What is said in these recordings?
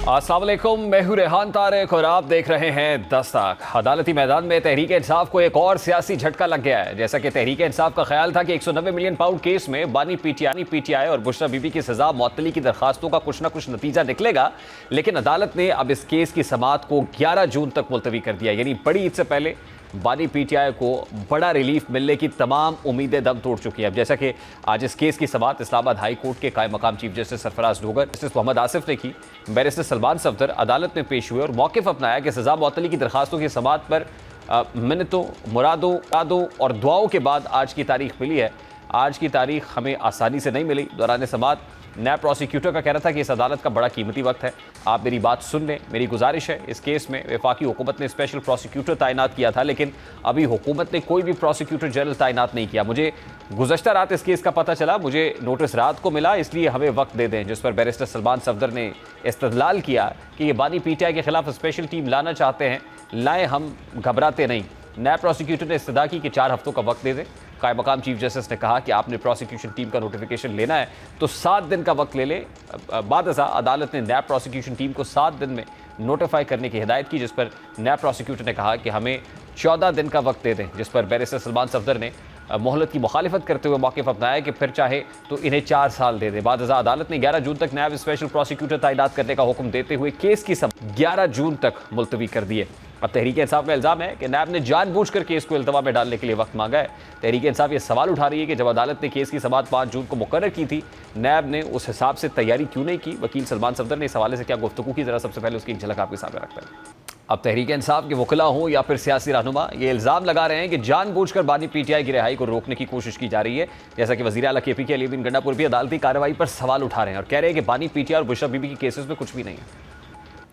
अस्सलाम वालेकुम, मैं हूं रेहान तारिक और आप देख रहे हैं दस्तक। अदालती मैदान में तहरीक इंसाफ को एक और सियासी झटका लग गया है। जैसा कि तहरीक इंसाफ का ख्याल था कि 190 मिलियन पाउंड केस में बानी पीटीआई और बुशरा बीबी की सजा मुअत्तली की दरखास्तों का कुछ ना कुछ नतीजा निकलेगा, लेकिन अदालत ने अब इस केस की समाअत को 11 जून तक मुलतवी कर दिया। यानी बड़ी ईद से पहले बानी पीटीआई को बड़ा रिलीफ मिलने की तमाम उम्मीदें दम तोड़ चुकी हैं। अब जैसा कि आज इस केस की समाअत इस्लामाबाद हाई कोर्ट के कायम मकाम chief justice Sarfaraz Dogar, justice Mohammad Asif ने की, बैरिस्टर सलमान सफदर अदालत में पेश हुए और मौक़िफ़ अपनाया कि सजा मुअत्तली की दरखास्तों की समाअत पर मिन्नतों, मुरादों और दुआओं के बाद आज की तारीख मिली है। आज की तारीख हमें आसानी से नहीं मिली। दौरान समाअत नैब प्रोसिक्यूटर का कहना था कि इस अदालत का बड़ा कीमती वक्त है, आप मेरी बात सुन लें। मेरी गुजारिश है, इस केस में वफाकी हुकूमत ने स्पेशल प्रोसिक्यूटर तैनात किया था, लेकिन अभी हुकूमत ने कोई भी प्रोसिक्यूटर जनरल तैनात नहीं किया। मुझे गुज़श्ता रात इस केस का पता चला, मुझे नोटिस रात को मिला, इसलिए हमें वक्त दे दें। जिस पर बैरिस्टर सलमान सफदर ने इस्तदलाल किया कि ये बानी पीटीआई के खिलाफ स्पेशल टीम लाना चाहते हैं, लाएँ, हम घबराते नहीं। नैब प्रोसिक्यूटर ने इस्तदा की कि 4 हफ्तों का वक्त दे दें। कायम मकाम चीफ जस्टिस ने कहा कि आपने प्रोसिक्यूशन टीम का नोटिफिकेशन लेना है तो 7 दिन का वक्त ले ले। बाद अदालत ने नैब प्रोसिक्यूशन टीम को 7 दिन में नोटिफाई करने की हिदायत की, जिस पर नैब प्रोसिक्यूटर ने कहा कि हमें 14 दिन का वक्त दे दें, जिस पर बैरिस्टर सलमान सफदर ने मोहलत की मुखालिफत करते हुए मौक़िफ़ अपनाया कि फिर चाहे तो इन्हें 4 साल दे दें। बाद अदालत ने 11 जून तक नैब स्पेशल प्रोसिक्यूटर तैनात करने का हुक्म देते हुए केस की सब 11 जून तक मुलतवी कर दिए। अब तहरीक इंसाफ का इल्ज़ाम है कि नैब ने जानबूझकर केस को इल्तवा में डालने के लिए वक्त मांगा है। तहरीक इंसाफ ये सवाल उठा रही है कि जब अदालत ने केस की समाअत 5 जून को मुकर्रर की थी, नैब ने उस हिसाब से तैयारी क्यों नहीं की। वकील सलमान सफदर ने इस हवाले से क्या गुफ्तगू की, ज़रा सबसे पहले उसकी एक झलक आपके सामने रखते हैं। अब तहरीक इंसाफ के वकला हों या फिर सियासी रहनुमा, ये इल्ज़ाम लगा रहे हैं कि जानबूझकर बानी पीटीआई की रिहाई को रोकने की कोशिश की जा रही है। जैसा कि वज़ीर आला KPK अली बिन गंडापुर भी अदालती कार्रवाई पर सवाल उठा रहे हैं और कह रहे हैं कि बानी पीटीआई और बुशरा बीबी के केसेस में कुछ भी नहीं है।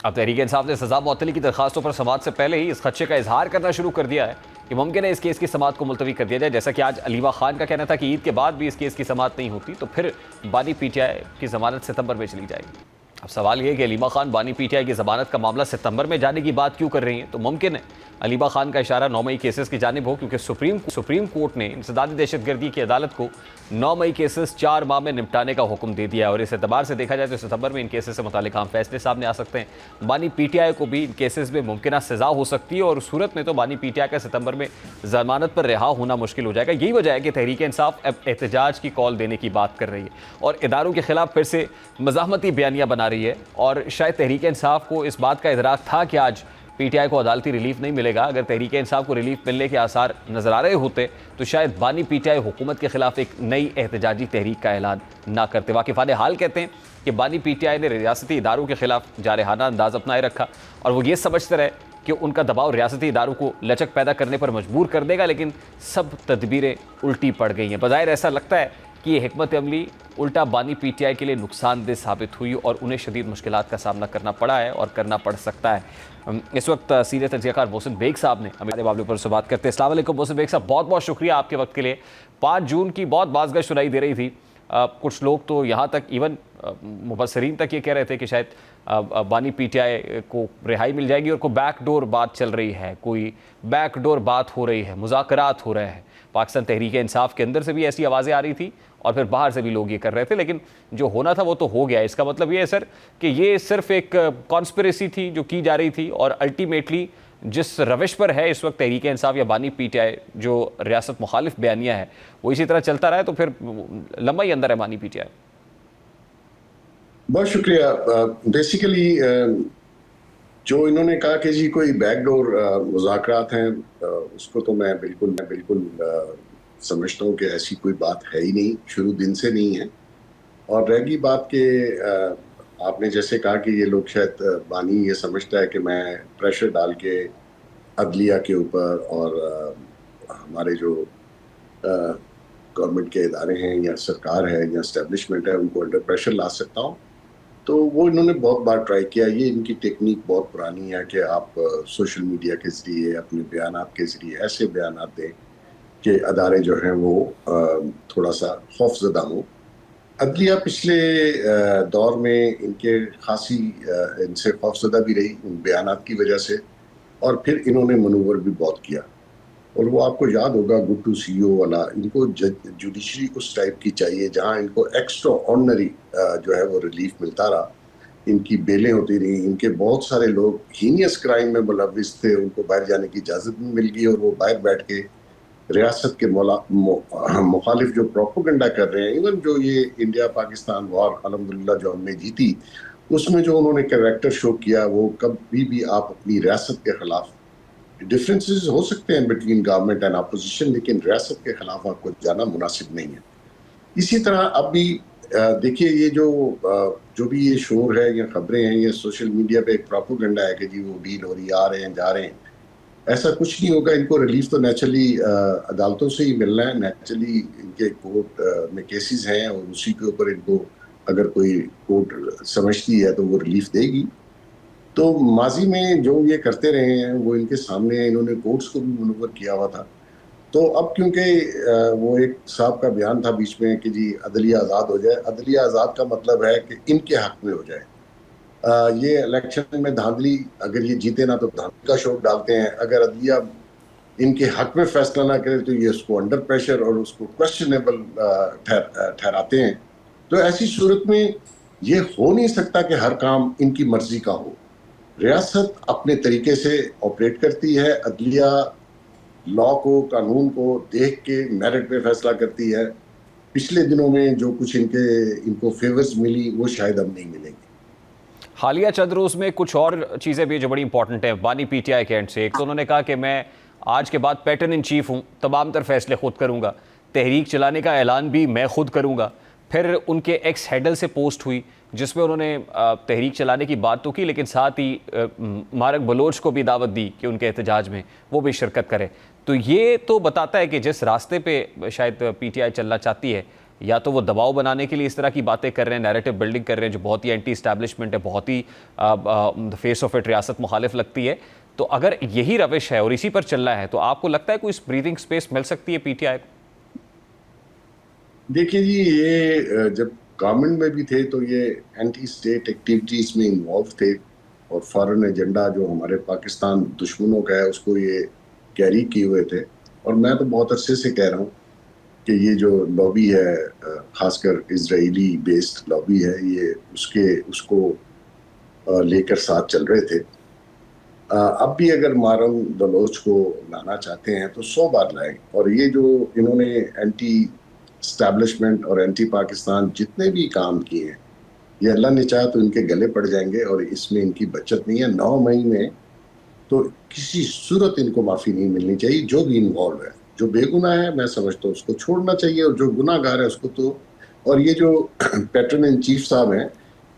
अब तहरीक इंसाफ ने सजा मुअत्तली की दरखास्तों पर समाअत से पहले ही इस खदशे का इजहार करना शुरू कर दिया है कि मुमकिन है इस केस की समाअत को मुलतवी कर दिया जाए। जैसा कि आज अलीमा खान का कहना था कि ईद के बाद भी इस केस की समाअत नहीं होती तो फिर बानी पीटीआई की जमानत सितंबर में चली जाएगी। अब सवाल ये है कि अलीमा खान बानी पीटीआई की जमानत का मामला सितंबर में जाने की बात क्यों कर रही हैं। तो मुमकिन है अलीमा खान का इशारा 9 मई केसेस की जानिब हो, क्योंकि सुप्रीम कोर्ट ने इंसदादी दहशतगर्दी की अदालत को 9 मई केसेस 4 माह में निपटाने का हुक्म दे दिया है और इस एतबार से देखा जाए तो सितंबर में इन केसेस से मुतालिक आम फैसले सामने आ सकते हैं। बानी पीटीआई को भी इन केसेस में मुमकिन सजा हो सकती है और उस सूरत में तो बानी पीटीआई का सितंबर में जमानत पर रिहा होना मुश्किल हो जाएगा। यही वजह है कि तहरीक इंसाफ अब एहतजाज की कॉल देने की बात कर रही है और इदारों के खिलाफ फिर से मज़ाहमती बयानियाँ बना रही है। और शायद तहरीक इंसाफ को इस बात का इदराक था कि आज पीटीआई को अदालती रिलीफ नहीं मिलेगा। अगर तहरीक इंसाफ को रिलीफ मिलने के आसार नजर आ रहे होते तो शायद बानी पीटीआई हुकूमत के खिलाफ एक नई एहतजाजी तहरीक का ऐलान ना करते। वाकिफ़ान हाल कहते हैं कि बानी पीटीआई ने रियासती इदारों के खिलाफ जारहाना अंदाज अपनाए रखा और वो ये समझते रहे कि उनका दबाव रियासती इदारों को लचक पैदा करने पर मजबूर कर देगा, लेकिन सब तदबीरें उल्टी पड़ गई हैं। बज़ाहिर ऐसा लगता है कि ये हिकमत अमली उल्टा बानी पीटीआई के लिए नुकसानदेह साबित हुई और उन्हें शदीद मुश्किलात का सामना करना पड़ा है और करना पड़ सकता है। इस वक्त सीनियर तजज़ियाकार मोहसिन बेग साहब ने हमारे मामले पर से बात करते हैं। अस्सलाम वालेकुम मोहसिन बेग साहब, बहुत बहुत शुक्रिया आपके वक्त के लिए। 5 जून की बहुत बाज़गाह सुनाई दे रही थी। कुछ लोग तो यहाँ तक इवन मुबस्सरीन तक ये कह रहे थे कि शायद बानी पीटीआई को रिहाई मिल जाएगी और कोई बैकडोर बात चल रही है, कोई बैकडोर बात हो रही है, मुज़ाकरात हो रहे हैं। पाकिस्तान तहरीक इंसाफ के अंदर से भी ऐसी आवाज़ें आ रही थी और फिर बाहर से भी लोग ये कर रहे थे, लेकिन जो होना था वो तो हो गया। इसका मतलब ये है सर कि ये सिर्फ एक कॉन्स्पिरेसी थी जो की जा रही थी और अल्टीमेटली जिस रविश पर है इस वक्त तहरीक इंसाफ या बानी पीटीआई जो रियासत मुखालिफ बयानिया है वो इसी तरह चलता रहा है तो फिर लंबा ही अंदर है बानी पीटीआई। बहुत शुक्रिया। बेसिकली जो इन्होंने कहा कि जी कोई बैकडोर मुज़ाकरात हैं, उसको तो मैं बिल्कुल समझता हूँ कि ऐसी कोई बात है ही नहीं, शुरू दिन से नहीं है। और रहेगी बात कि आपने जैसे कहा कि ये लोग शायद बानी ये समझता है कि मैं प्रेशर डाल के अदलिया के ऊपर और हमारे जो गवर्नमेंट के इदारे हैं या सरकार है या इस्टेब्लिशमेंट है उनको अंडर प्रेशर ला सकता हूँ। तो वो इन्होंने बहुत बार ट्राई किया। ये इनकी टेक्निक बहुत पुरानी है कि आप सोशल मीडिया के ज़रिए अपने बयानात के ज़रिए ऐसे बयानात दें कि अदारे जो हैं वो थोड़ा सा खौफजदा हों। अदलिया पिछले दौर में इनके खासी इनसे खौफजदा भी रही उन बयानात की वजह से, और फिर इन्होंने मनूवर भी बहुत किया। और वो आपको याद होगा गुट्टू CEO वाला, इनको जुडिशरी उस टाइप की चाहिए जहां इनको एक्स्ट्रा ऑर्डिनरी जो है वो रिलीफ मिलता रहा। इनकी बेलें होती रही, इनके बहुत सारे लोग हीनियस क्राइम में मुलविस थे, उनको बाहर जाने की इजाजत भी मिल गई और वो बाहर बैठ के रियासत के मुखालिफ जो प्रोपोगंडा कर रहे हैं। इवन जो ये इंडिया पाकिस्तान वॉर अल्हम्दुलिल्लाह जो हमने जीती, उसमें जो उन्होंने कैरेक्टर शो किया, वो कभी भी आप अपनी रियासत के खिलाफ, डिफरेंसेस हो सकते हैं बिटवीन गवर्नमेंट एंड अपोजिशन, लेकिन रियासत के खिलाफ आपको जाना मुनासिब नहीं है। इसी तरह अब भी देखिए, ये जो भी ये शोर है या खबरें हैं, ये सोशल मीडिया पे एक प्रोपोगंडा है कि जी वो डील हो रही है, आ रहे हैं जा रहे हैं। ऐसा कुछ नहीं होगा। इनको रिलीफ तो नेचुरली अदालतों से ही मिलना है। नेचुरली इनके कोर्ट में केसेस हैं और उसी के ऊपर इनको अगर कोई कोर्ट समझती है तो वो रिलीफ देगी। तो माजी में जो ये करते रहे हैं वो इनके सामने है, इन्होंने कोर्ट्स को भी मनूवर किया हुआ था। तो अब क्योंकि वो एक साहब का बयान था बीच में कि जी अदलिया आज़ाद हो जाए, अदलिया आज़ाद का मतलब है कि इनके हक में हो जाए। ये इलेक्शन में धांधली, अगर ये जीते ना तो धांधली का शौक डालते हैं, अगर अदलिया इनके हक में फैसला ना करे तो ये उसको अंडर प्रेशर और उसको क्वेश्चनेबल ठहराते हैं। तो ऐसी सूरत में ये हो नहीं सकता कि हर काम इनकी मर्जी का हो। रियासत अपने तरीके से ऑपरेट करती है, अदलिया लॉ को, कानून को देख के मेरिट पे फैसला करती है। पिछले दिनों में जो कुछ इनको फेवर्स मिली वो शायद अब नहीं मिलेंगी। हालिया चंद रोज में कुछ और चीजें भी जो बड़ी इंपॉर्टेंट है बानी पीटीआई के एंड से। एक तो उन्होंने कहा कि मैं आज के बाद पैटर्न इन चीफ हूं, तमाम तर फैसले खुद करूंगा, तहरीक चलाने का ऐलान भी मैं खुद करूंगा। फिर उनके एक्स हैंडल से पोस्ट हुई जिसमें उन्होंने तहरीक चलाने की बात तो की, लेकिन साथ ही मारक बलोच को भी दावत दी कि उनके एहतजाज में वो भी शिरकत करे। तो ये तो बताता है कि जिस रास्ते पे शायद पीटीआई चलना चाहती है, या तो वो दबाव बनाने के लिए इस तरह की बातें कर रहे हैं, नैरेटिव बिल्डिंग कर रहे हैं जो बहुत ही एंटी इस्टेब्लिशमेंट है, बहुत ही फेस ऑफ इट रियासत मुखालिफ लगती है। तो अगर यही रविश है और इसी पर चलना है तो आपको लगता है कोई ब्रीदिंग स्पेस मिल सकती है पीटीआई को? देखिए जी, ये जब गवर्नमेंट में भी थे तो ये एंटी स्टेट एक्टिविटीज में इन्वॉल्व थे और फॉरेन एजेंडा जो हमारे पाकिस्तान दुश्मनों का है उसको ये कैरी किए हुए थे। और मैं तो बहुत अच्छे से कह रहा हूँ कि ये जो लॉबी है, खासकर इजरायली बेस्ड लॉबी है, ये उसको लेकर साथ चल रहे थे। अब भी अगर मारम बलोच को लाना चाहते हैं तो 100 बार लाएं। और ये जो इन्होंने एंटी स्टैब्लिशमेंट और एंटी पाकिस्तान जितने भी काम किए हैं, ये अल्लाह ने चाहा तो इनके गले पड़ जाएंगे और इसमें इनकी बचत नहीं है। 9 मई में तो किसी सूरत इनको माफ़ी नहीं मिलनी चाहिए। जो भी इन्वॉल्व है, जो बेगुनाह है, मैं समझता हूँ उसको छोड़ना चाहिए, और जो गुनाहगार है उसको तो। और ये जो पैटर्न इन चीफ साहब हैं,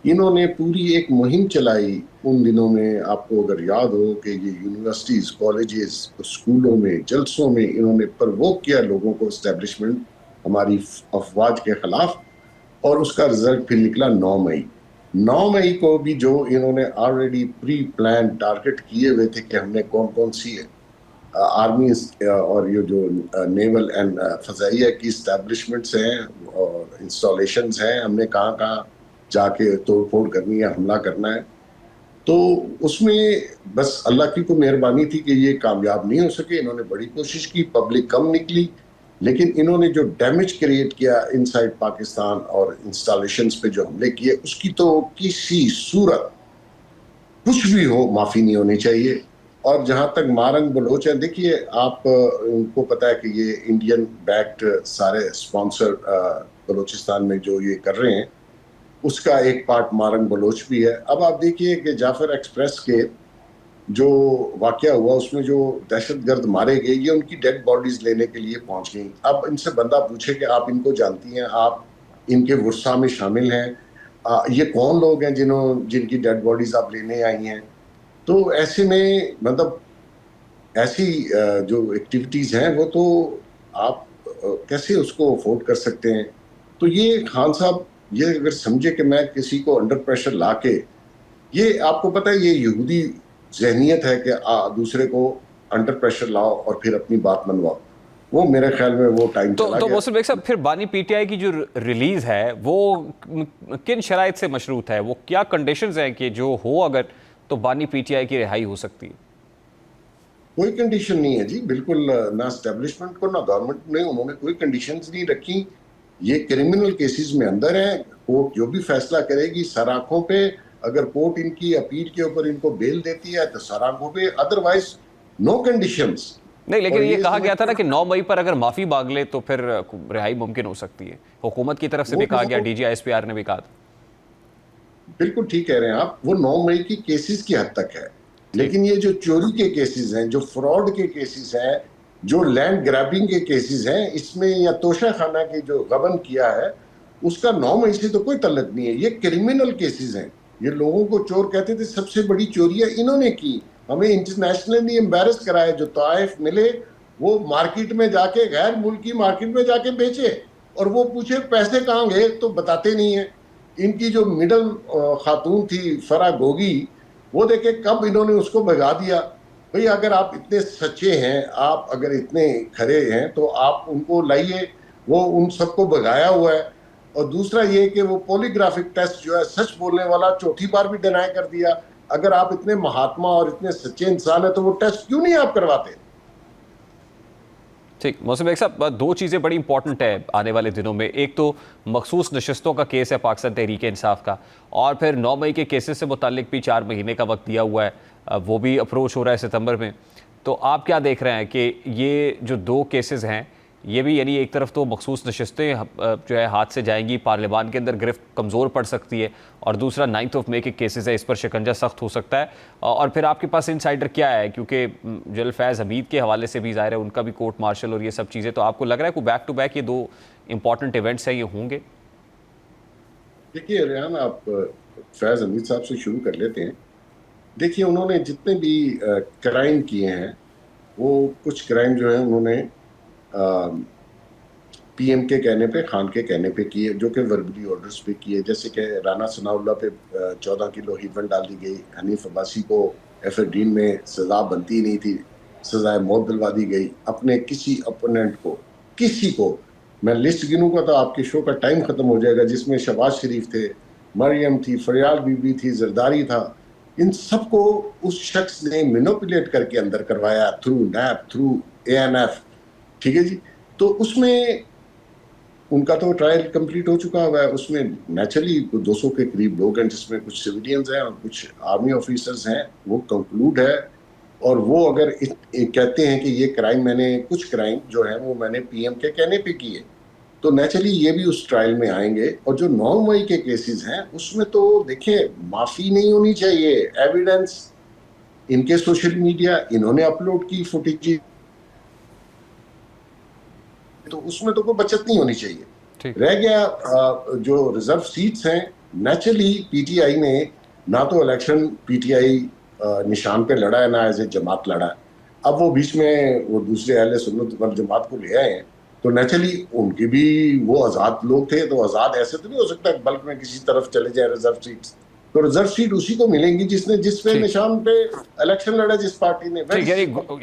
इन्होंने पूरी एक मुहिम चलाई उन दिनों में। आपको अगर याद हो कि ये यूनिवर्सिटीज़, कॉलेजेस, स्कूलों में, जलसों में इन्होंने प्रवोक किया लोगों को, इस्टेब्लिशमेंट, हमारी अफवाज के खिलाफ। और उसका रिजल्ट फिर निकला 9 मई को भी जो इन्होंने ऑलरेडी प्री प्लान टारगेट किए हुए थे कि हमने कौन कौन सी आर्मी और ये जो नेवल एंड फजाइया की इस्टेब्लिशमेंट्स हैं और इंस्टॉलेशंस हैं, हमने कहाँ कहाँ जाके तोड़फोड़ करनी है, हमला करना है। तो उसमें बस अल्लाह की को मेहरबानी थी कि ये कामयाब नहीं हो सके। इन्होंने बड़ी कोशिश की, पब्लिक कम निकली, लेकिन इन्होंने जो डैमेज क्रिएट किया इनसाइड पाकिस्तान और इंस्टॉलेशंस पे जो हमले किए, उसकी तो किसी सूरत कुछ भी हो माफ़ी नहीं होनी चाहिए। और जहां तक मारंग बलोच है, देखिए आप उनको पता है कि ये इंडियन बैक्ड सारे स्पॉन्सर बलोचिस्तान में जो ये कर रहे हैं, उसका एक पार्ट मारंग बलोच भी है। अब आप देखिए कि जाफर एक्सप्रेस के जो वाकया हुआ उसमें जो दहशतगर्द मारे गए, ये उनकी डेड बॉडीज लेने के लिए पहुंच गई। अब इनसे बंदा पूछे कि आप इनको जानती हैं, आप इनके वर्सा में शामिल हैं, ये कौन लोग हैं जिनकी डेड बॉडीज आप लेने आई हैं? तो ऐसे में मतलब ऐसी जो एक्टिविटीज हैं वो तो आप कैसे उसको अफोर्ड कर सकते हैं? तो ये खान साहब ये अगर समझे कि मैं किसी को अंडर प्रेशर ला के, ये आपको पता है ये यहूदी जहनियत है कि दूसरे को अंडर प्रेशर लाओ और फिर अपनी बात मनवाओ। वो मेरे ख्याल में वो टाइम चला गया। तो मोहसिन बेग साहब, फिर बानी पीटीआई की जो रिलीज है वो किन शराइत से मशरूत है? वो क्या कंडीशंस हैं कि जो हो अगर तो बानी पीटीआई की रिहाई हो सकती है? कोई कंडीशन नहीं है जी, बिल्कुल ना एस्टेब्लिशमेंट को ना गवर्नमेंट ने उन्होंने कोई कंडीशंस नहीं रखी। ये क्रिमिनल केसेस में अंदर है, कोर्ट जो भी फैसला करेगी सर आंखों पे अगर कोर्ट इनकी अपील के ऊपर इनको बेल देती है तो सारा गोबे, अदरवाइज नो कंडीशंस। नहीं, लेकिन और ये कहा जो गया था ना कि 9 मई पर अगर माफी मांग ले तो फिर रिहाई मुमकिन हो सकती है। हुकूमत की तरफ से भी कहा गया, डीजी एसपीआर ने भी कहा था। बिल्कुल ठीक कह रहे हैं आप, वो 9 मई की केसेस की हद तक है, लेकिन ये जो चोरी के केसेस हैं, जो फ्रॉड के केसेस हैं, जो लैंड ग्रैबिंग के केसेस हैं, इसमें या तोशा खाना की जो गबन किया है उसका 9 मई से तो कोई तल्लक नहीं है। ये क्रिमिनल केसेस हैं। ये लोगों को चोर कहते थे, सबसे बड़ी चोरियां इन्होंने की, हमें इंटरनेशनली एम्बेरस कराया। जो ताइफ मिले वो मार्केट में जाके, गैर मुल्की मार्केट में जाके बेचे, और वो पूछे पैसे कहाँ गए तो बताते नहीं है। इनकी जो मिडल खातून थी फरा गोगी, वो देखे कब इन्होंने उसको भगा दिया। भाई अगर आप इतने सच्चे हैं, आप अगर इतने खरे हैं तो आप उनको लाइए, वो उन सबको भगाया हुआ है। और दूसरा ये कि वो पॉलीग्राफिक टेस्ट जो है, सच बोलने वाला चौथी बार भी डिनाई कर दिया। अगर आप इतने महात्मा और इतने सच्चे इंसान है तो वो टेस्ट क्यों नहीं आप करवाते? ठीक, मौसम बेग साहब, दो चीज़ें बड़ी इंपॉर्टेंट है आने वाले दिनों में। एक तो मखसूस नशस्तों का केस है पाकिस्तान तहरीक इंसाफ का, और फिर 9 मई के केसेस से मुतालिक भी 4 महीने का वक्त दिया हुआ है, वो भी अप्रोच हो रहा है सितंबर में। तो आप क्या देख रहे हैं कि ये जो दो केसेस हैं, ये भी यानी एक तरफ तो मखसूस नशस्तें जो है हाथ से जाएंगी, पार्लियामान के अंदर गिरफ्त कमज़ोर पड़ सकती है, और दूसरा 9 मई के केसेस है, इस पर शिकंजा सख्त हो सकता है। और फिर आपके पास इनसाइडर क्या है, क्योंकि जनरल फैज़ हमीद के हवाले से भी ज़ाहिर है उनका भी कोर्ट मार्शल और ये सब चीज़ें, तो आपको लग रहा है कि बैक टू बैक ये दो इंपॉर्टेंट इवेंट्स हैं, ये होंगे? देखिए रेहान, आप फैज हमीद साहब से शुरू कर लेते हैं। देखिए, उन्होंने जितने भी क्राइम किए हैं, वो कुछ क्राइम जो है उन्होंने पीएम के कहने पे, खान के कहने पे किए, जो कि वर्बली ऑर्डर्स पे किए। जैसे कि राना सनाउल्लाह पे 14 किलो हीरोइन डाल दी गई, हनीफ अब्बासी को एफ-18 में सजा बनती नहीं थी, सजाए मौत दिलवा दी गई। अपने किसी अपोनेंट को, किसी को, मैं लिस्ट गिनूंगा तो आपके शो का टाइम खत्म हो जाएगा, जिसमें शहबाज शरीफ थे, मरियम थी, फरियाल बीबी थी, जरदारी था, इन सबको उस शख्स ने मैनिपुलेट करके अंदर करवाया थ्रू नैप, थ्रू एएनएफ। ठीक है जी। तो उसमें उनका तो ट्रायल कंप्लीट हो चुका हुआ है। उसमें नेचुरली 200 के करीब लोग हैं, जिसमें कुछ सिविलियंस हैं और कुछ आर्मी ऑफिसर्स हैं। वो कंक्लूड है, और वो अगर कहते हैं कि ये क्राइम, मैंने कुछ क्राइम जो है वो मैंने पीएम के कहने पे किए, तो नेचुरली ये भी उस ट्रायल में आएंगे। और जो 9 मई के केसेस हैं उसमें तो देखिए, माफी नहीं होनी चाहिए। एविडेंस इनके सोशल मीडिया, इन्होंने अपलोड की फुटेज, तो उसमें तो कोई बचत नहीं होनी चाहिए। रह गया जो रिजर्व सीट्स हैं, नेचुरली पीटीआई ने ना तो इलेक्शन पीटीआई निशान पे लड़ा है, ना एज ए जमात लड़ा है। अब वो बीच में वो दूसरे अहले सुन्नत वल जमात को ले आए हैं, तो नेचुरली उनके भी वो आजाद लोग थे, तो आजाद ऐसे तो नहीं हो सकता बल्क में किसी तरफ चले जाए रिजर्व सीट्स। तो रिजर्व सीट उसी को मिलेंगी जिसने, जिस पे निशान पे इलेक्शन लड़ा, जिस पार्टी ने।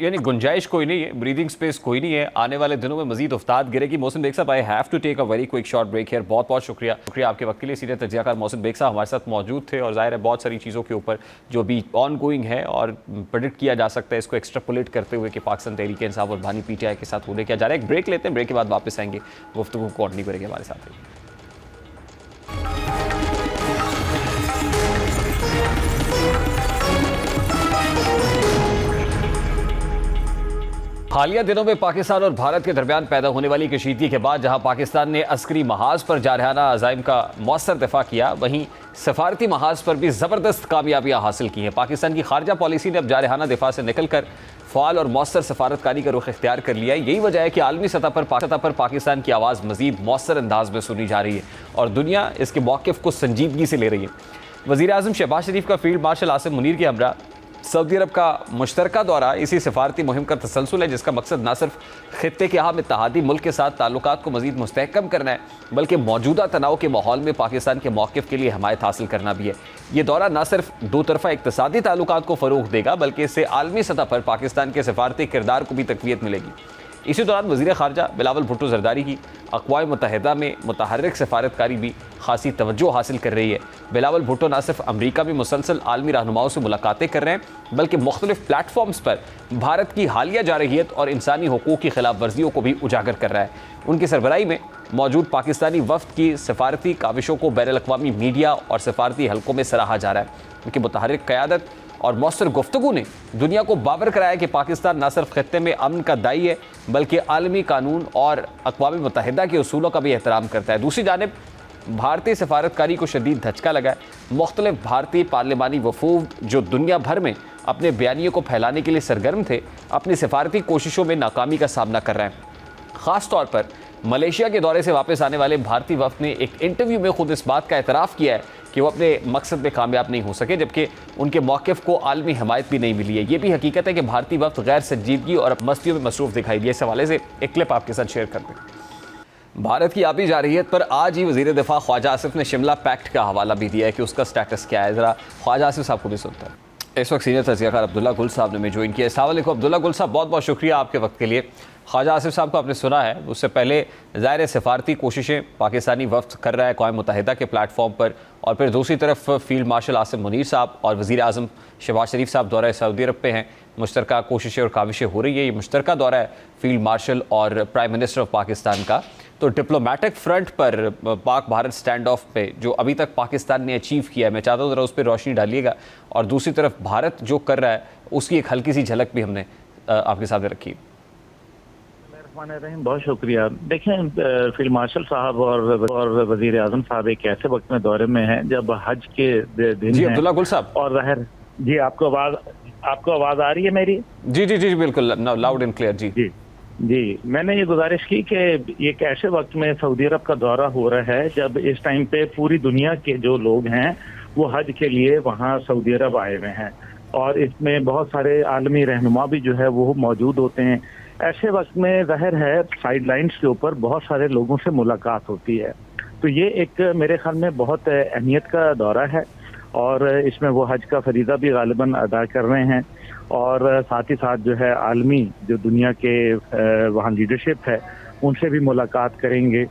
यानी गुंजाइश कोई नहीं है, ब्रीदिंग स्पेस कोई नहीं है। आने वाले दिनों में मजीद उफ्ताद गिरेगी। मोहसिन बेग साहब, I have to take a very quick short break here. बहुत बहुत शुक्रिया आपके वक्त के लिए। सीनियर तज्जियाकार मोहसिन बेग साहब हमारे साथ मौजूद थे, और जाहिर है बहुत सारी चीज़ों के ऊपर जो भी ऑन गोइंग है और प्रेडिक्ट किया जा सकता है, इसको एक्स्ट्रापोलेट करते हुए कि पाकिस्तान तहरीक इंसाफ और बानी पीटीआई के साथ होने क्या जा रहा है। एक ब्रेक लेते हैं, ब्रेक के बाद वापस आएंगे, गुफ्तगू को कंटिन्यू करेंगे हमारे साथ। हालिया दिनों में पाकिस्तान और भारत के दरमियान पैदा होने वाली कशीदगी के बाद जहां पाकिस्तान ने अस्करी महाज पर जारहाना अज़ाइम का मौसर दिफा किया, वहीं सफारती महाज पर भी ज़बरदस्त कामयाबियां हासिल की हैं। पाकिस्तान की खारजा पॉलिसी ने अब जारहाना दिफा से निकलकर फ़ाल और मौसर सफारतकारी का रुख इख्तियार कर लिया है। यही वजह है कि आलमी सतह पर पाकिस्तान की आवाज़ मज़ीद मौसर अंदाज में सुनी जा रही है, और दुनिया इसके मौक़िफ़ को संजीदगी से ले रही है। वज़ीर आज़म शहबाज शरीफ का फील्ड मार्शल आसिम मुनीर के हमरा सऊदी अरब का मुश्तरका दौरा इसी सिफारती मुहिम का तसलसल है, जिसका मकसद न सिर्फ खित्ते के अहम इत्तेहादी मुल्क के साथ ताल्लुकात को मज़ीद मुस्तहकम करना है, बल्कि मौजूदा तनाव के माहौल में पाकिस्तान के मौक़िफ़ के लिए हमायत हासिल करना भी है। ये दौरा न सिर्फ दो तरफ़ा इक़्तिसादी ताल्लुकात को फ़रोग़ देगा, बल्कि इससे आलमी सतह पर पाकिस्तान के सिफारती किरदार को भी तक़वियत मिलेगी। इसी दौरान वज़ीर ख़ारजा बिलावल भुट्टो ज़रदारी की अक़वाम मुत्तहिदा में मुतहर्रिक सफारतकारी भी खासी तवज्जो हासिल कर रही है। बिलावल भुट्टो न सिर्फ अमरीका में मुसलसल आलमी रहनुमाओं से मुलाकातें कर रहे हैं, बल्कि मुख्तलिफ प्लेटफॉर्म्स पर भारत की हालिया जारहियत और इंसानी हकूक़ की खिलाफ वर्जियों को भी उजागर कर रहा है। उनकी सरबराही में मौजूद पाकिस्तानी वफ्द की सफारती काविशों को बैनुल-अक़वामी मीडिया और सफारती हलकों में सराहा जा रहा है। उनकी मुतहर्रिक क़यादत और मौसर गुफ्तगू ने दुनिया को बावर कराया कि पाकिस्तान न सिर्फ खित्ते में अमन का दाई है बल्कि आलमी कानून और अक़वाम मुत्तहिदा के उसूलों का भी एहतराम करता है। दूसरी जानिब भारतीय सफारतकारी को शदीद धचका लगा है। मुख्तलिफ भारतीय पार्लिमानी वफूद जो दुनिया भर में अपने बयानियों को फैलाने के लिए सरगर्म थे, अपनी सफारती कोशिशों में नाकामी का सामना कर रहे हैं। ख़ास तौर पर मलेशिया के दौरे से वापस आने वाले भारतीय वफ़द ने एक इंटरव्यू में खुद इस बात का एतराफ़ किया है कि वो अपने मकसद में कामयाब नहीं हो सके, जबकि उनके मौक़िफ़ को आलमी हमायत भी नहीं मिली है। ये भी हकीकत है कि भारतीय वफ़द गैर संजीदगी और मस्तियों में मसरूफ़ दिखाई दिए। इस हवाले से एक क्लिप आपके साथ शेयर करते हैं। भारत की आबी जारहियत पर आज ही वज़ीर दिफ़ा ख्वाजा आसिफ ने शिमला पैक्ट का हवाला भी दिया है कि उसका स्टेटस क्या है। ज़रा ख्वाजा आसिफ साहब को भी सुनते हैं। इस वक्त सीनियर तज़कियाकार अब्दुल्ला गुल साहब ने हमें ज्वाइन किया। अस्सलाम वालेकुम अब्दुल्ला गुल साहब, बहुत बहुत शुक्रिया आपके वक्त के लिए। ख्वाजा आसिफ साहब को आपने सुना है, उससे पहले ज़ाहिर सफारती कोशिशें पाकिस्तानी वफ्द कर रहा है अक़वाम मुत्तहिदा के प्लेटफॉर्म पर, और फिर दूसरी तरफ फील्ड मार्शल आसिम मुनीर साहब और वज़ीर आज़म शहबाज शरीफ साहब दौरा सऊदी अरब पे हैं। मुश्तरका कोशिशें और काविशें हो रही है। ये मुश्तरका दौरा है फील्ड मार्शल और प्राइम मिनिस्टर ऑफ पाकिस्तान का। तो डिप्लोमेटिक फ्रंट पर पाक भारत स्टैंड ऑफ पे जो अभी तक पाकिस्तान ने अचीव किया है, मैं चाहता हूँ ज़रा उस पर रोशनी डालिएगा, और दूसरी तरफ भारत जो कर रहा है उसकी एक हल्की सी झलक भी हमने आपके सामने रखी। बहुत शुक्रिया। देखें, फील्ड मार्शल साहब और वजीर आजम साहब एक ऐसे वक्त में दौरे में हैं जब हज के दिन जी अब्दुल्ला गुल साहब, और ज़ाहिर जी आपको आवाज़ आ रही है मेरी? जी जी जी बिल्कुल, लाउड एंड क्लियर। जी जी, मैंने ये गुजारिश की कि एक ऐसे वक्त में सऊदी अरब का दौरा हो रहा है जब इस टाइम पे पूरी दुनिया के जो लोग हैं वो हज के लिए वहाँ सऊदी अरब आए हुए हैं, और इसमें बहुत सारे आलमी रहनुमा भी जो है वो मौजूद होते हैं। ऐसे वक्त में ज़ाहिर है साइड लाइन्स के ऊपर बहुत सारे लोगों से मुलाकात होती है। तो ये एक मेरे ख्याल में बहुत अहमियत का दौरा है, और इसमें वो हज का फरीज़ा भी गालिबन अदा कर रहे हैं, और साथ ही साथ जो है आलमी जो दुनिया के वहाँ लीडरशिप है उनसे भी मुलाकात करेंगे।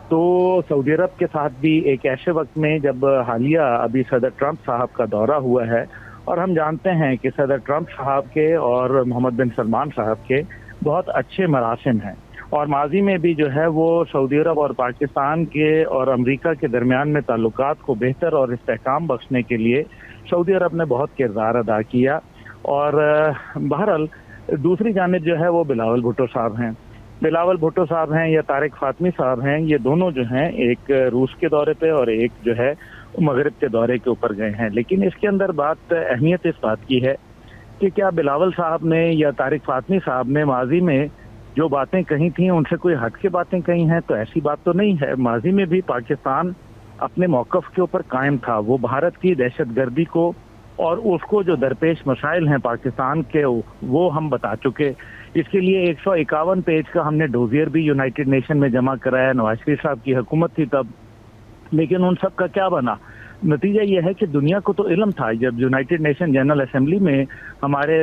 तो सऊदी अरब के साथ भी एक ऐसे वक्त में जब हालिया अभी सदर ट्रंप साहब का दौरा हुआ है, और हम जानते हैं कि सदर ट्रंप साहब के और मोहम्मद बिन सलमान साहब के बहुत अच्छे मरासिम हैं, और माजी में भी जो है वो सऊदी अरब और पाकिस्तान के और अमेरिका के दरमियान में ताल्लुकात को बेहतर और इस्तेहकाम बख्शने के लिए सऊदी अरब ने बहुत किरदार अदा किया। और बहरहाल दूसरी जानिब जो है वो बिलावल भुट्टो साहब हैं, बिलावल भुट्टो साहब हैं या तारिक फातमी साहब हैं, ये दोनों जो हैं एक रूस के दौरे पे और एक जो है मगरिब के दौरे के ऊपर गए हैं। लेकिन इसके अंदर अहमियत इस बात की है कि क्या बिलावल साहब ने या तारिक फातमी साहब ने माजी में जो बातें कही थी उनसे कोई हट के बातें कही हैं? तो ऐसी बात तो नहीं है। माजी में भी पाकिस्तान अपने मौक़िफ़ के ऊपर कायम था, वो भारत की दहशतगर्दी को और उसको जो दरपेश मसाइल हैं पाकिस्तान के वो हम बता चुके। इसके लिए 151 पेज का हमने डोजियर भी यूनाइटेड नेशन में जमा कराया। नवाज शरीफ साहब की हुकूमत थी तब, लेकिन उन सब का क्या बना? नतीजा ये है कि दुनिया को तो इल्म था, जब यूनाइटेड नेशन जनरल असेंबली में हमारे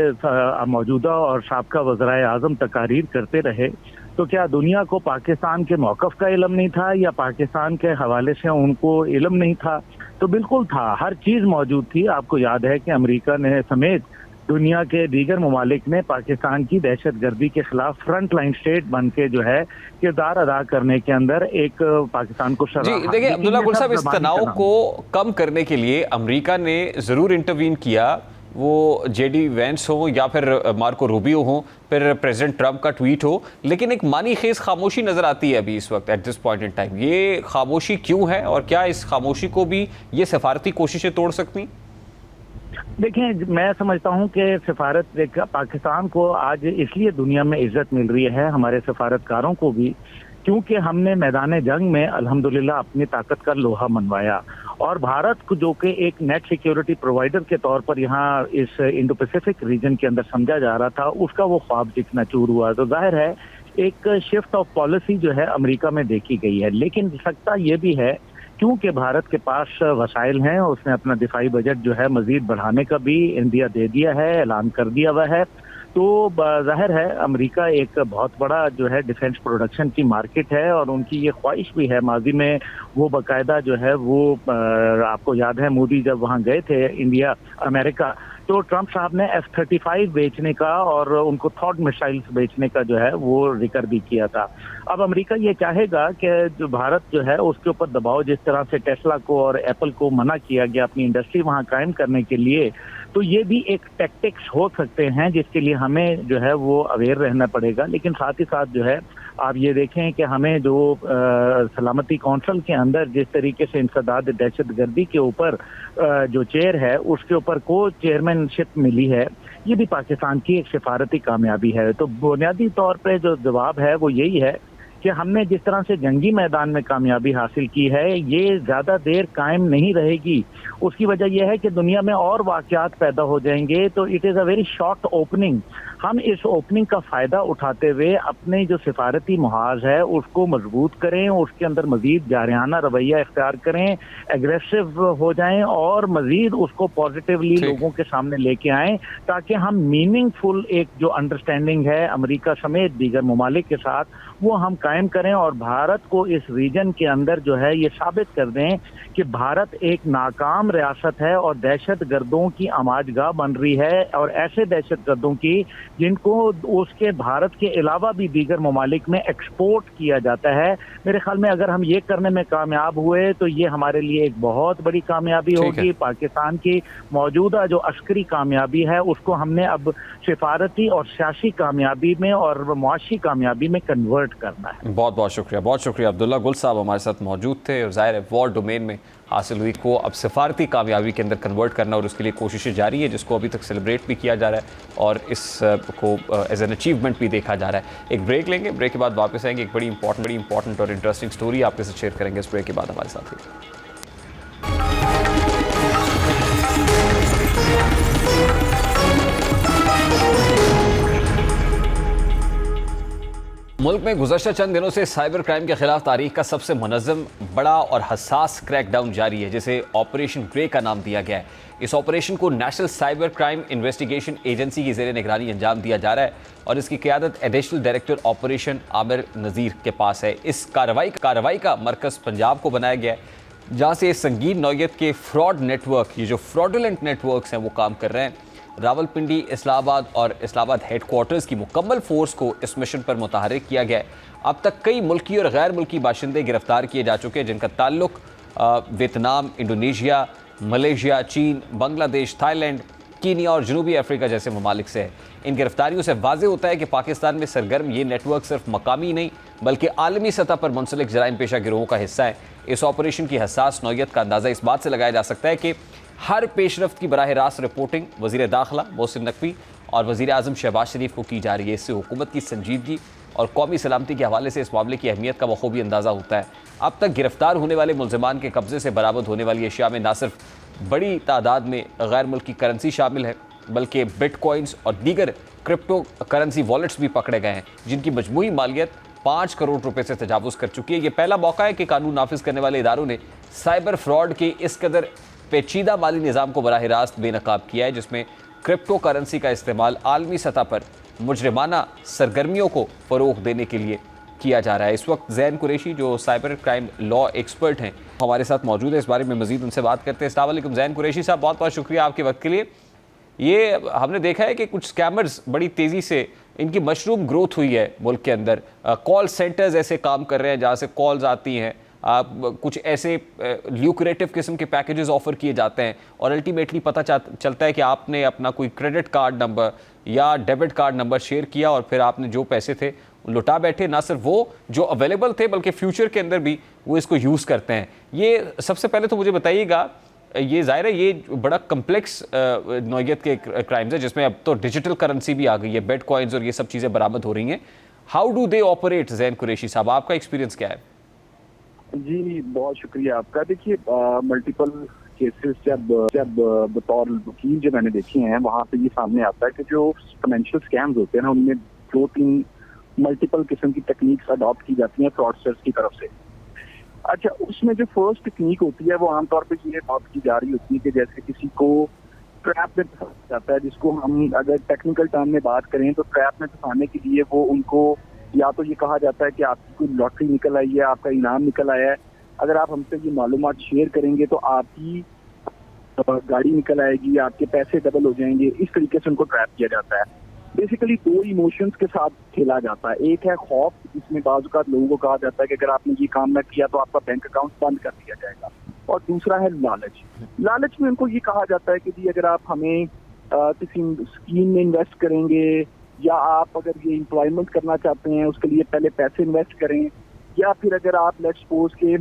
मौजूदा और साबका वज़राए आज़म तकारीर करते रहे, तो क्या दुनिया को पाकिस्तान के मौक़िफ़ का इल्म नहीं था या पाकिस्तान के हवाले से उनको इल्म नहीं था? तो बिल्कुल था, हर चीज़ मौजूद थी। आपको याद है कि अमेरिका ने समेत दुनिया के दीगर ममालिक ने पाकिस्तान की दहशतगर्दी के खिलाफ फ्रंट लाइन स्टेट बन के जो है किरदार अदा करने के अंदर एक पाकिस्तान को जी देखिए अब्दुल्ला गुल साहब, इस तनाव को कम करने के लिए अमेरिका ने ज़रूर इंटरवीन किया, वो जेडी वेंस हो या फिर मार्को रूबियो हो, फिर प्रेसिडेंट ट्रंप का ट्वीट हो, लेकिन एक मानी खेज खामोशी नज़र आती है अभी इस वक्त at this point in time. ये खामोशी क्यों है, और क्या इस खामोशी को भी ये सफारती कोशिशें तोड़ सकती? देखें, मैं समझता हूं कि सफारत पाकिस्तान को आज इसलिए दुनिया में इज्जत मिल रही है, हमारे सफारतकारों को भी, क्योंकि हमने मैदान जंग में अल्हम्दुलिल्लाह अपनी ताकत का लोहा मनवाया, और भारत को जो कि एक नेट सिक्योरिटी प्रोवाइडर के तौर पर यहाँ इस इंडो पैसिफिक रीजन के अंदर समझा जा रहा था, उसका वो ख्वाब दिखना चूर हुआ। तो जाहिर है एक शिफ्ट ऑफ पॉलिसी जो है अमेरिका में देखी गई है। लेकिन सकता ये भी है क्योंकि भारत के पास वसाइल हैं, उसने अपना दिफाई बजट जो है मजीद बढ़ाने का भी इंडिया दे दिया है, ऐलान कर दिया हुआ है। तो जाहिर है अमेरिका एक बहुत बड़ा जो है डिफेंस प्रोडक्शन की मार्केट है, और उनकी ये ख्वाहिश भी है। माजी में वो बाकायदा जो है वो आपको याद है मोदी जब वहाँ गए थे इंडिया अमेरिका, तो ट्रंप साहब ने F-35 बेचने का और उनको थॉट मिसाइल्स बेचने का जो है वो जिक्र भी किया था। अब अमेरिका ये चाहेगा कि जो भारत जो है उसके ऊपर दबाव, जिस तरह से टेस्ला को और एप्पल को मना किया गया अपनी इंडस्ट्री वहां कायम करने के लिए, तो ये भी एक टैक्टिक्स हो सकते हैं जिसके लिए हमें जो है वो अवेयर रहना पड़ेगा। लेकिन साथ ही साथ जो है आप ये देखें कि हमें जो सलामती कौंसिल के अंदर जिस तरीके से इंसदाद दहशतगर्दी के ऊपर जो चेयर है उसके ऊपर को चेयरमैनशिप मिली है, ये भी पाकिस्तान की एक सिफारती कामयाबी है। तो बुनियादी तौर पे जो जवाब है वो यही है कि हमने जिस तरह से जंगी मैदान में कामयाबी हासिल की है, ये ज्यादा देर कायम नहीं रहेगी। उसकी वजह यह है कि दुनिया में और वाकयात पैदा हो जाएंगे, तो it is a very short opening. हम इस ओपनिंग का फायदा उठाते हुए अपने जो सिफारती मुहाज है उसको मजबूत करें, उसके अंदर मजीद जारियाना रवैया इख्तियार करें, एग्रेसिव हो जाएं और मजीद उसको पॉजिटिवली लोगों के सामने लेके आएं, ताकि हम मीनिंगफुल एक जो अंडरस्टैंडिंग है अमेरिका समेत दीगर ममालिक के साथ वो हम कायम करें और भारत को इस रीजन के अंदर जो है ये साबित कर दें कि भारत एक नाकाम रियासत है और दहशत गर्दों की आमाजगाह बन रही है, और ऐसे दहशत गर्दों की जिनको उसके भारत के अलावा भी दीगर ममालिक में एक्सपोर्ट किया जाता है। मेरे ख्याल में अगर हम ये करने में कामयाब हुए तो ये हमारे लिए एक बहुत बड़ी कामयाबी होगी। पाकिस्तान की मौजूदा जो अस्करी कामयाबी है उसको हमने अब सिफारती और सियासी कामयाबी में और मुआशी कामयाबी में कन्वर्ट करना है। बहुत बहुत शुक्रिया अब्दुल्ला गुल साहब हमारे साथ मौजूद थे। और जाहिर है वॉर डोमेन में हासिल हुई को अब सिफारती कामयाबी के अंदर कन्वर्ट करना, और उसके लिए कोशिशें जारी है जिसको अभी तक सेलिब्रेट भी किया जा रहा है और इस को एज एन अचीवमेंट भी देखा जा रहा है। एक ब्रेक लेंगे, ब्रेक के बाद वापस आएंगे, एक बड़ी इंपॉर्टेंट और इंटरेस्टिंग स्टोरी आपके साथ शेयर करेंगे इस ब्रेक के बाद। हमारे साथ ही मुल्क में गुज़श्ता चंद दिनों से साइबर क्राइम के खिलाफ तारीख का सबसे मुनज़्ज़म, बड़ा और हसास क्रैकडाउन जारी है, जिसे ऑपरेशन ग्रे का नाम दिया गया है। इस ऑपरेशन को national cyber crime investigation agency की ज़ेरे निगरानी अंजाम दिया जा रहा है और इसकी क़यादत एडिशनल डायरेक्टर ऑपरेशन आमिर नज़ीर के पास है। इस कार्रवाई का मरकज़ पंजाब को बनाया गया है, जहाँ से संगीन नौयत के फ्रॉड नेटवर्क, ये जो फ्रॉडुलेंट नेटवर्क्स हैं वो काम कर रहे हैं। रावलपिंडी, इस्लामाबाद और इस्लामाबाद हेडक्वार्टर्स की मुकम्मल फोर्स को इस मिशन पर मुतहर्रिक किया गया है। अब तक कई मुल्की और गैर मुल्की बाशिंदे गिरफ्तार किए जा चुके हैं, जिनका ताल्लुक वियतनाम, इंडोनेशिया, मलेशिया, चीन, बांग्लादेश, थाईलैंड, कीनिया और जनूबी अफ्रीका जैसे ममालिक से है। इन गिरफ्तारियों से वाज़े होता है कि पाकिस्तान में सरगर्म ये नेटवर्क सिर्फ मकामी नहीं बल्कि आलमी सतह पर मुंसलिक जराइम पेशा गिरोहों का हिस्सा है। इस ऑपरेशन की हसास नौयत का अंदाज़ा इस बात से लगाया जा सकता है कि हर पेशरफ्त की बराह रास्त रिपोर्टिंग वज़ीर दाखिला मोहसिन नकवी और वज़ीर आज़म शहबाज शरीफ को की जा रही है। इससे हुकूमत की संजीदगी और कौमी सलामती के हवाले से इस मामले की अहमियत का बखूबी अंदाज़ा होता है। अब तक गिरफ्तार होने वाले मुल्ज़िमान के कब्ज़े से बरामद होने वाली अशिया में न सिर्फ बड़ी तादाद में गैर मुल्की करेंसी शामिल है बल्कि बिटकॉइंस और दीगर क्रिप्टो करेंसी वॉलेट्स भी पकड़े गए हैं, जिनकी मजमूई मालियत 5 करोड़ रुपए से तजावुज़ कर चुकी है। ये पहला मौका है कि कानून नाफिज करने वाले इदारों ने साइबर फ्रॉड के इस कदर पेचीदा माली निज़ाम को बराह रास्त बेनकाब किया है, जिसमें क्रिप्टो करेंसी का इस्तेमाल आलमी सतह पर मुजरिमाना सरगर्मियों को फ़रोग़ देने के लिए किया जा रहा है। इस वक्त ज़ैन कुरैशी जो साइबर क्राइम लॉ एक्सपर्ट हैं हमारे साथ मौजूद है, इस बारे में मज़ीद उनसे बात करते हैं। अस्सलाम वालेकुम ज़ैन कुरैशी साहब, बहुत बहुत शुक्रिया आपके वक्त के लिए। ये हमने देखा है कि कुछ स्कैमर्स बड़ी तेज़ी से इनकी मशरूम ग्रोथ हुई है मुल्क के अंदर। कॉल सेंटर्स ऐसे काम कर रहे हैं जहाँ से कॉल्स आती हैं, कुछ ऐसे ल्यूक्रेटिव किस्म के पैकेजेस ऑफर किए जाते हैं और अल्टीमेटली पता चलता है कि आपने अपना कोई क्रेडिट कार्ड नंबर या डेबिट कार्ड नंबर शेयर किया और फिर आपने जो पैसे थे लुटा बैठे। ना सिर्फ वो जो अवेलेबल थे बल्कि फ्यूचर के अंदर भी वो इसको यूज़ करते हैं। ये सबसे पहले तो मुझे बताइएगा, ये ज़ाहिर है ये बड़ा कम्प्लेक्स नौयत के क्राइम्स है जिसमें अब तो डिजिटल करेंसी भी आ गई है, बिटकॉइंस और ये सब चीज़ें बरामद हो रही हैं। How do they operate? Zain Qureshi साहब, आपका एक्सपीरियंस क्या है? जी बहुत शुक्रिया आपका। देखिए मल्टीपल केसेस जब बतौर वकील जो मैंने देखे हैं वहाँ पे ये सामने आता है कि जो फाइनेंशियल स्कैम्स होते हैं ना उनमें 2-3 मल्टीपल किस्म की टेक्निक्स अडॉप्ट की जाती हैं फ्रॉडस्टर्स की तरफ से। अच्छा, उसमें जो फर्स्ट टेक्निक होती है वो आमतौर पे ये अडॉप्ट की जा रही होती है कि जैसे किसी को ट्रैप में फंसा जाता है, जिसको हम अगर टेक्निकल टर्म में बात करें तो ट्रैप में फंसाने के लिए वो उनको या तो ये कहा जाता है कि आपकी कोई लॉटरी निकल आई है, आपका इनाम निकल आया है, अगर आप हमसे ये मालूमात शेयर करेंगे तो आपकी गाड़ी निकल आएगी, आपके पैसे डबल हो जाएंगे, इस तरीके से उनको ट्रैप किया जाता है। बेसिकली 2 इमोशंस के साथ खेला जाता है। एक है खौफ, जिसमें बाज़ औक़ात लोगों को कहा जाता है कि अगर आपने ये काम ना किया तो आपका बैंक अकाउंट बंद कर दिया जाएगा। और दूसरा है लालच। लालच में उनको ये कहा जाता है कि जी अगर आप हमें किसी स्कीम में इन्वेस्ट करेंगे, या आप अगर ये एम्प्लॉयमेंट करना चाहते हैं उसके लिए पहले पैसे इन्वेस्ट करें, या फिर अगर आप लेट्स सपोज के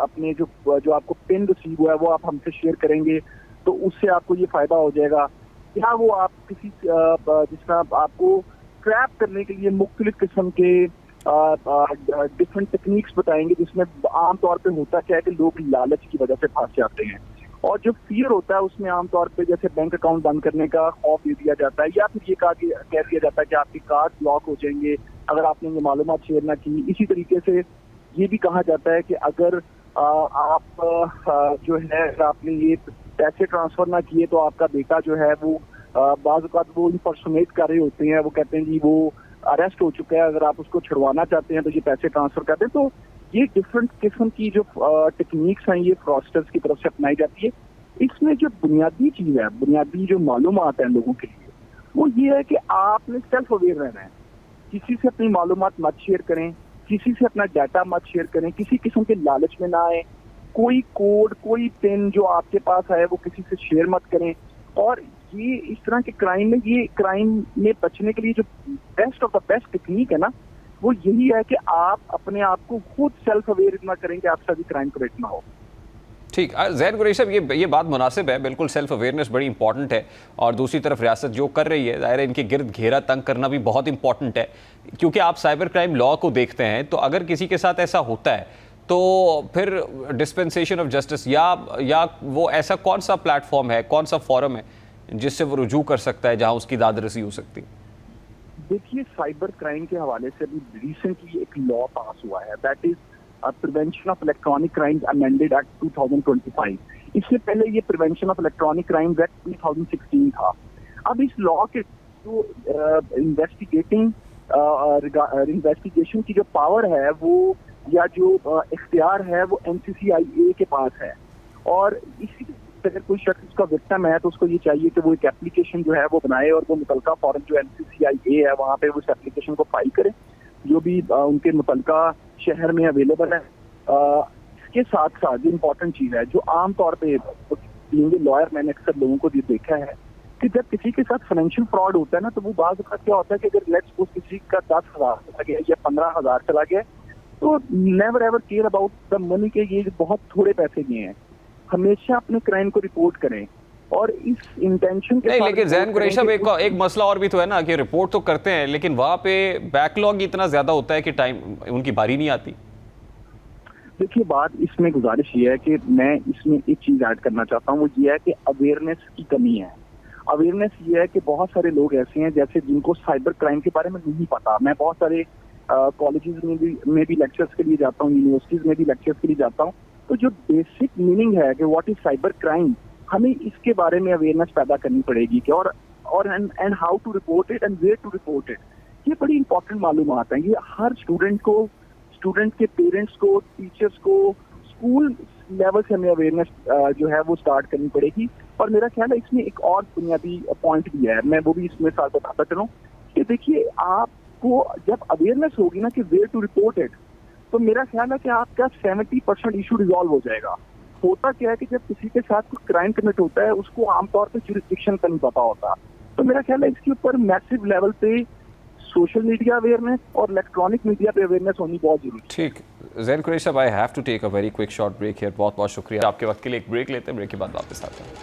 अपने जो आपको पिन रिसीव हुआ है वो आप हमसे शेयर करेंगे तो उससे आपको ये फायदा हो जाएगा, या वो आप किसी जिसमें आपको ट्रैप करने के लिए मुख्तलिफ किस्म के डिफरेंट टेक्निक्स बताएंगे, जिसमें आमतौर पे होता क्या है कि लोग लालच की वजह से फंस जाते हैं। और जो फियर होता है उसमें आमतौर पे जैसे बैंक अकाउंट बंद करने का खौफ दे दिया जाता है, या फिर ये कह दिया जाता है कि आपके कार्ड ब्लॉक हो जाएंगे अगर आपने ये मालूमात शेयर ना की। इसी तरीके से ये भी कहा जाता है कि अगर आप जो है आपने ये पैसे ट्रांसफर ना किए तो आपका बेटा जो है वो बाज़ औक़ात वो इंपर्सोनेट कर रहे होते हैं, वो कहते हैं जी वो अरेस्ट हो चुका है, अगर आप उसको छुड़वाना चाहते हैं तो ये पैसे ट्रांसफर कर दें। तो ये डिफरेंट किस्म की जो टेक्निक्स हैं ये फ्रॉडस्टर्स की तरफ से अपनाई जाती है। इसमें जो बुनियादी चीज़ है, बुनियादी जो मालूमात है लोगों के लिए, वो ये है कि आपने सेल्फ अवेयर रहना है। किसी से अपनी मालूमात मत शेयर करें, किसी से अपना डाटा मत शेयर करें, किसी किस्म के लालच में ना आए, कोई कोड कोई पिन जो आपके पास है वो किसी से शेयर मत करें। और ये इस तरह के क्राइम में बचने के लिए जो best of the best technique है ना, वो यही है कि आप अपने आप को खुद सेल्फ अवेयर इतना करें कि आपसे भी क्राइम कमिट ना हो। ठीक, ज़ैन कुरैशी साहब ये बात मुनासिब है, बिल्कुल सेल्फ अवेयरनेस बड़ी इंपॉर्टेंट है। और दूसरी तरफ रियासत जो कर रही है, ज़ाहिर है इनके गिर्द घेरा तंग करना भी बहुत इंपॉर्टेंट है, क्योंकि आप साइबर क्राइम लॉ को देखते हैं तो अगर किसी के साथ ऐसा होता है तो फिर डिस्पेंसेशन ऑफ जस्टिस या वो ऐसा कौन सा प्लेटफॉर्म है, कौन सा फोरम है जिससे वो रुजू कर सकता है, जहां उसकी दादरसी हो सकती है? देखिए, साइबर क्राइम के हवाले से अभी रिसेंटली एक लॉ पास हुआ है, that is prevention of electronic crimes amended act 2025। इससे पहले ये prevention of electronic crimes act 2016 था। अब इस लॉ के जो इन्वेस्टिगेशन की जो पावर है वो, या जो इख्तियार है वो NCCIA के पास है। और इसी अगर कोई शख्स उसका विक्टिम है तो उसको ये चाहिए कि वो एक एप्लीकेशन जो है वो बनाए और वो मुतलका फॉरम जो NCCIA है वहाँ पे उस एप्लीकेशन को फाइल करे, जो भी उनके मुतलका शहर में अवेलेबल है। इसके साथ साथ जो इम्पोर्टेंट चीज़ है, जो आम तौर पे लॉयर, मैंने अक्सर लोगों को ये देखा है कि जब किसी के साथ फाइनेंशियल फ्रॉड होता है ना, तो वो बाज़ औक़ात क्या होता है कि अगर लेट्स सपोज किसी का 10,000 चला गया या 15,000 चला गया, तो never ever care about the money के ये बहुत थोड़े पैसे दिए हैं। हमेशा अपने क्राइम को रिपोर्ट करें और इस इंटेंशन के नहीं, साथ। लेकिन ज़ैन कुरैशी साहब एक मसला और भी तो है ना कि रिपोर्ट तो करते हैं लेकिन वहाँ पे बैकलॉग इतना ज्यादा होता है कि टाइम उनकी बारी नहीं आती। देखिए, बात इसमें गुजारिश ये है कि मैं इसमें एक चीज ऐड करना चाहता हूँ, वो ये है कि अवेयरनेस की कमी है। अवेयरनेस ये है कि बहुत सारे लोग ऐसे हैं जैसे जिनको साइबर क्राइम के बारे में नहीं पता। मैं बहुत सारे कॉलेजेस में भी लेक्चर्स के लिए जाता हूँ, यूनिवर्सिटीज में भी लेक्चर्स के लिए जाता हूँ, तो जो बेसिक मीनिंग है कि व्हाट इज साइबर क्राइम, हमें इसके बारे में अवेयरनेस पैदा करनी पड़ेगी कि और and how to report it and where to report it. ये बड़ी इंपॉर्टेंट मालूमात हैं। ये हर स्टूडेंट के पेरेंट्स को, टीचर्स को, स्कूल लेवल से हमें अवेयरनेस जो है वो स्टार्ट करनी पड़ेगी। और मेरा ख्याल है इसमें एक और बुनियादी पॉइंट भी है, मैं वो भी इसमें साथ बताता चलूं कि देखिए, आपको जब अवेयरनेस होगी ना कि वेयर टू रिपोर्ट इट, तो मेरा ख्याल है कि आपका 70% इशू रिजॉल्व हो जाएगा। होता क्या है कि जब किसी के साथ कोई क्राइम कमिट होता है उसको आमतौर पर जुरिस्डिक्शन का नहीं पता होता, तो मेरा ख्याल है इसके ऊपर मैसिव लेवल पे सोशल मीडिया अवेयरनेस और इलेक्ट्रॉनिक मीडिया पे अवेयरनेस होनी बहुत जरूरी है। ठीक, ज़ैन कुरैशी साहब, I have to take a very quick short break here. बहुत बहुत शुक्रिया आपके वक्त के लिए। एक ब्रेक लेते हैं, ब्रेक के बाद वापस आते हैं।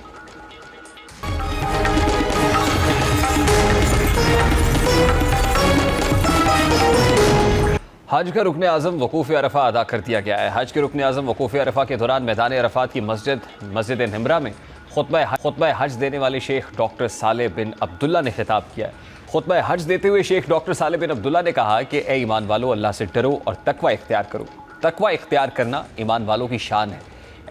हज का रुकन आज़म वकूफ़ अरफा अदा कर दिया गया है। हज के रुकन आज़म वकूफ़ अरफा के दौरान मैदान अरफात की मस्जिद निमरा में खुतबा हज देने वाले शेख डॉक्टर साले बिन अब्दुल्ला ने खिताब किया है। खुतबा हज देते हुए शेख डॉक्टर साले बिन अब्दुल्ला ने कहा कि ए ईमान वालों, अल्लाह से डरो और तकवा इख्तियार करो। तकवा इख्तियार करना ईमान वालों की शान है।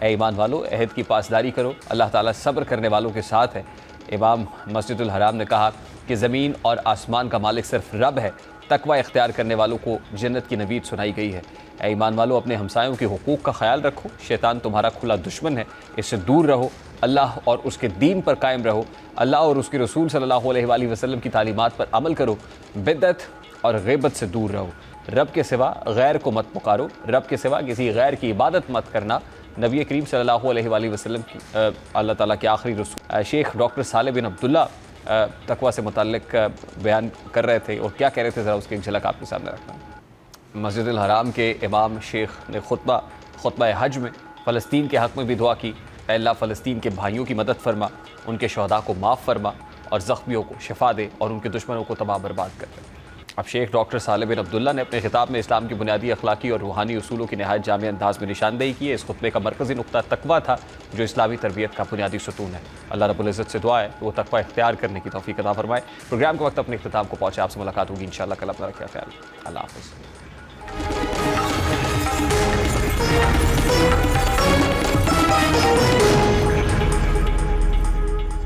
ए ईमान वालों, अहद की पासदारी करो, अल्लाह ताला सब्र करने वालों के साथ है। इमाम मस्जिदुल हराम ने कहा कि ज़मीन और आसमान का मालिक सिर्फ रब है, तकवा इख्तियार करने वालों को जन्नत की नवीद सुनाई गई है। ऐ ईमान वालों, अपने हमसायों के हुकूक का ख्याल रखो, शैतान तुम्हारा खुला दुश्मन है, इससे दूर रहो, अल्लाह और उसके दीन पर कायम रहो, अल्लाह और उसके रसूल सल्लल्लाहु अलैहि वसल्लम की तालीमात पर अमल करो, बिदअत और ग़ीबत से दूर रहो, रब के सिवा गैर को मत पुकारो, रब के सिवा किसी गैर की इबादत मत करना। नबी करीम सल्लल्लाहु अलैहि वसल्लम की अल्लाह ताला के आखिरी रसूल शेख डॉक्टर सालेह बिन अब्दुल्ला तकवा से मुताल्लिक बयान कर रहे थे, और क्या कह रहे थे ज़रा उसकी एक झलक आपके सामने रखना। मस्जिद हराम के इमाम शेख ने खुतबा हज में फ़लस्तीन के हक़ में भी दुआ की, अल्लाह फ़लस्तीन के भाइयों की मदद फरमा, उनके शहदा को माफ़ फरमा और ज़ख्मियों को शिफा दे और उनके दुश्मनों को तबाह बर्बाद कर दे। अब शेख डॉक्टर सालेह बिन अब्दुल्ला ने अपने खिताब में इस्लाम की बुनियादी अखलाकी और रूहानी उसूलों की नहायत जामे अंदाज में निशानदेही की है। इस खुतबे का मरकज़ी नुक्ता तकवा था, जो इस्लामी तरबियत का बुनियादी सतून है। अल्लाह रब्बुल इज़्ज़त से दुआ है वो तकवा इख्तियार करने की तौफीक अता फरमाए। प्रोग्राम के वक्त अपने इख्तिताम को पहुँचे, आपसे मुलाकात होगी इंशाअल्लाह। कल अपना रखिए ख्याल। अल्लाह हाफ़िज़।